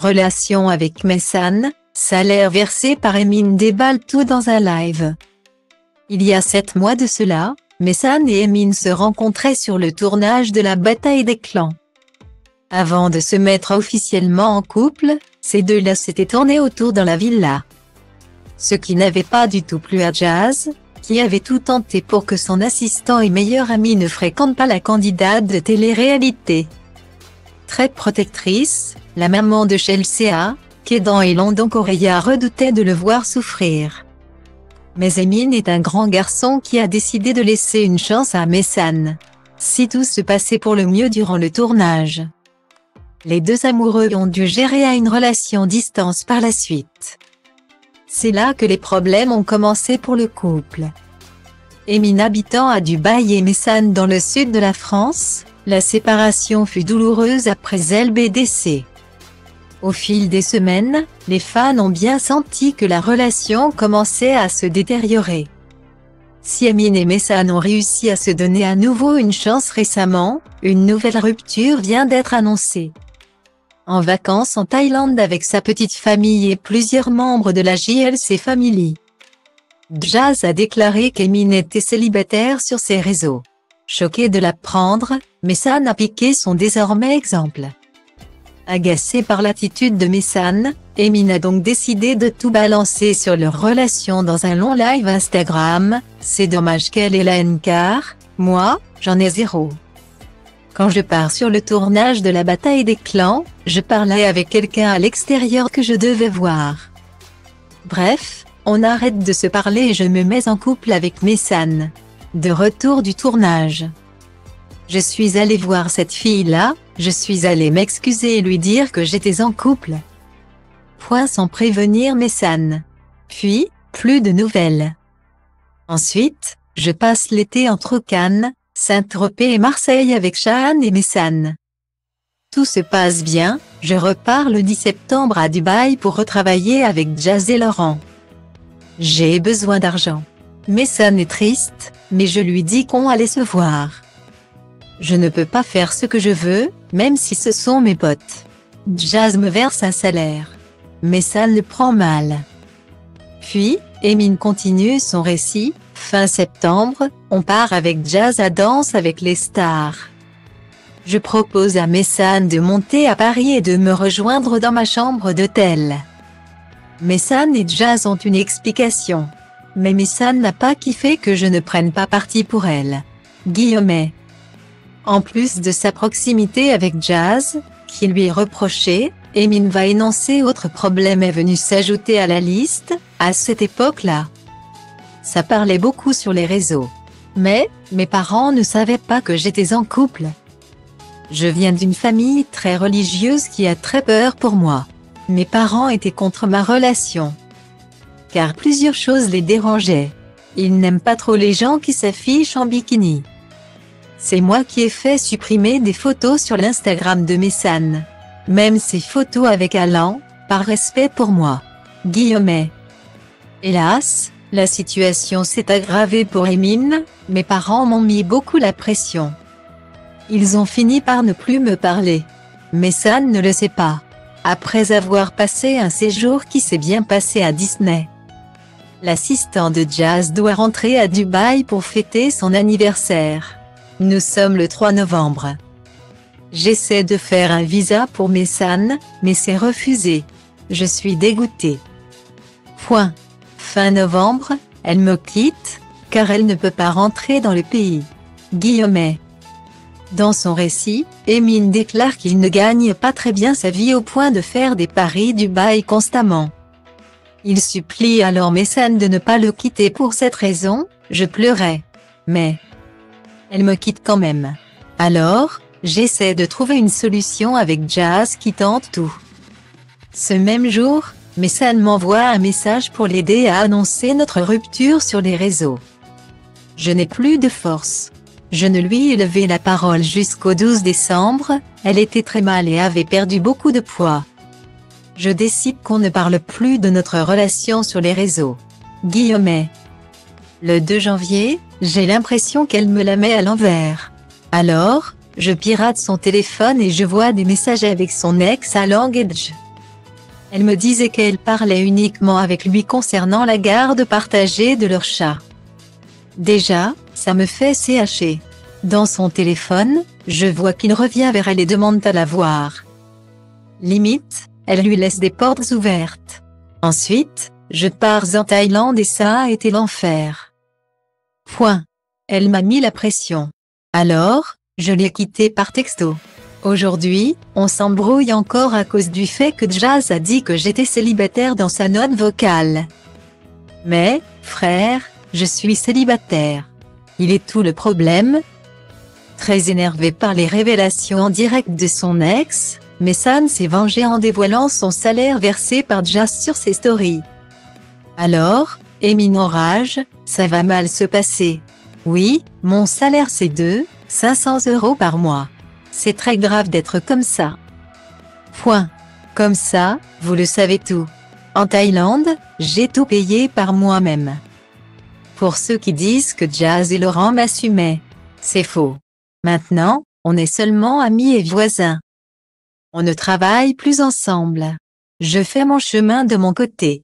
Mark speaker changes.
Speaker 1: Relation avec Mehsan, salaire versé par Emin déballe tout dans un live. Il y a 7 mois de cela, Mehsan et Emin se rencontraient sur le tournage de la bataille des clans. Avant de se mettre officiellement en couple, ces deux-là s'étaient tournés autour dans la villa. Ce qui n'avait pas du tout plu à Jazz, qui avait tout tenté pour que son assistant et meilleur ami ne fréquente pas la candidate de télé-réalité. Très protectrice, la maman de Chelsea, Kedan et London Correa redoutaient de le voir souffrir. Mais Emin est un grand garçon qui a décidé de laisser une chance à Mehsan. Si tout se passait pour le mieux durant le tournage. Les deux amoureux ont dû gérer une relation distance par la suite. C'est là que les problèmes ont commencé pour le couple. Emin habitant à Dubaï et Mehsan dans le sud de la France, la séparation fut douloureuse après LBDC. Au fil des semaines, les fans ont bien senti que la relation commençait à se détériorer. Si Emin et Mehsan ont réussi à se donner à nouveau une chance récemment, une nouvelle rupture vient d'être annoncée. En vacances en Thaïlande avec sa petite famille et plusieurs membres de la JLC Family. Jazz a déclaré qu'Emin était célibataire sur ses réseaux. Choqué de l'apprendre, Mehsan a piqué son désormais exemple. Agacé par l'attitude de Mehsan, Emin a donc décidé de tout balancer sur leur relation dans un long live Instagram. C'est dommage qu'elle ait la haine car, moi, j'en ai zéro. Quand je pars sur le tournage de la bataille des clans, je parlais avec quelqu'un à l'extérieur que je devais voir. Bref, on arrête de se parler et je me mets en couple avec Mehsan. De retour du tournage. Je suis allé voir cette fille-là, je suis allé m'excuser et lui dire que j'étais en couple. Point sans prévenir Mehsan. Puis, plus de nouvelles. Ensuite, je passe l'été entre Cannes, Saint-Tropez et Marseille avec Shahan et Mehsan. Tout se passe bien, je repars le 10 septembre à Dubaï pour retravailler avec Jazz et Laurent. J'ai besoin d'argent. Mehsan est triste, mais je lui dis qu'on allait se voir. Je ne peux pas faire ce que je veux, même si ce sont mes potes. Jazz me verse un salaire. Mehsan le prend mal. Puis, Emin continue son récit. Fin septembre, on part avec Jazz à Danse avec les stars. Je propose à Mehsan de monter à Paris et de me rejoindre dans ma chambre d'hôtel. Mehsan et Jazz ont une explication. Mais Mehsan n'a pas kiffé que je ne prenne pas parti pour elle. Guillemets. En plus de sa proximité avec Jazz, qui lui est reprochée, Emin va énoncer autre problème est venu s'ajouter à la liste, à cette époque-là. Ça parlait beaucoup sur les réseaux. Mais, mes parents ne savaient pas que j'étais en couple. Je viens d'une famille très religieuse qui a très peur pour moi. Mes parents étaient contre ma relation. Car plusieurs choses les dérangeaient. Ils n'aiment pas trop les gens qui s'affichent en bikini. C'est moi qui ai fait supprimer des photos sur l'Instagram de Mehsan. Même ces photos avec Alan, par respect pour moi. Guillemets. Hélas, la situation s'est aggravée pour Emin, mes parents m'ont mis beaucoup la pression. Ils ont fini par ne plus me parler. Mehsan ne le sait pas. Après avoir passé un séjour qui s'est bien passé à Disney. L'assistant de Jazz doit rentrer à Dubaï pour fêter son anniversaire. Nous sommes le 3 novembre. J'essaie de faire un visa pour Mehsan, mais c'est refusé. Je suis dégoûtée. Point. Fin novembre, elle me quitte, car elle ne peut pas rentrer dans le pays. Guillemets. Dans son récit, Emin déclare qu'il ne gagne pas très bien sa vie au point de faire des paris Dubaï constamment. Il supplie alors Mehsan de ne pas le quitter pour cette raison, je pleurais. Mais elle me quitte quand même. Alors, j'essaie de trouver une solution avec Jazz qui tente tout. Ce même jour, Mehsan m'envoie un message pour l'aider à annoncer notre rupture sur les réseaux. Je n'ai plus de force. Je ne lui ai levé la parole jusqu'au 12 décembre, elle était très mal et avait perdu beaucoup de poids. Je décide qu'on ne parle plus de notre relation sur les réseaux. Guillemets. Le 2 janvier, j'ai l'impression qu'elle me la met à l'envers. Alors, je pirate son téléphone et je vois des messages avec son ex à Language. Elle me disait qu'elle parlait uniquement avec lui concernant la garde partagée de leur chat. Déjà, ça me fait CHer. Dans son téléphone, je vois qu'il revient vers elle et demande à la voir. Limite, elle lui laisse des portes ouvertes. Ensuite, je pars en Thaïlande et ça a été l'enfer. Point. Elle m'a mis la pression. Alors, je l'ai quittée par texto. Aujourd'hui, on s'embrouille encore à cause du fait que Jazz a dit que j'étais célibataire dans sa note vocale. Mais, frère, je suis célibataire. Il est tout le problème. Très énervé par les révélations en direct de son ex, Messan s'est vengé en dévoilant son salaire versé par Jazz sur ses stories. Alors, Emin en rage, ça va mal se passer. Oui, mon salaire c'est 500 € par mois. C'est très grave d'être comme ça. Point. Comme ça, vous le savez tout. En Thaïlande, j'ai tout payé par moi-même. Pour ceux qui disent que Jazz et Laurent m'assumaient, c'est faux. Maintenant, on est seulement amis et voisins. On ne travaille plus ensemble. Je fais mon chemin de mon côté.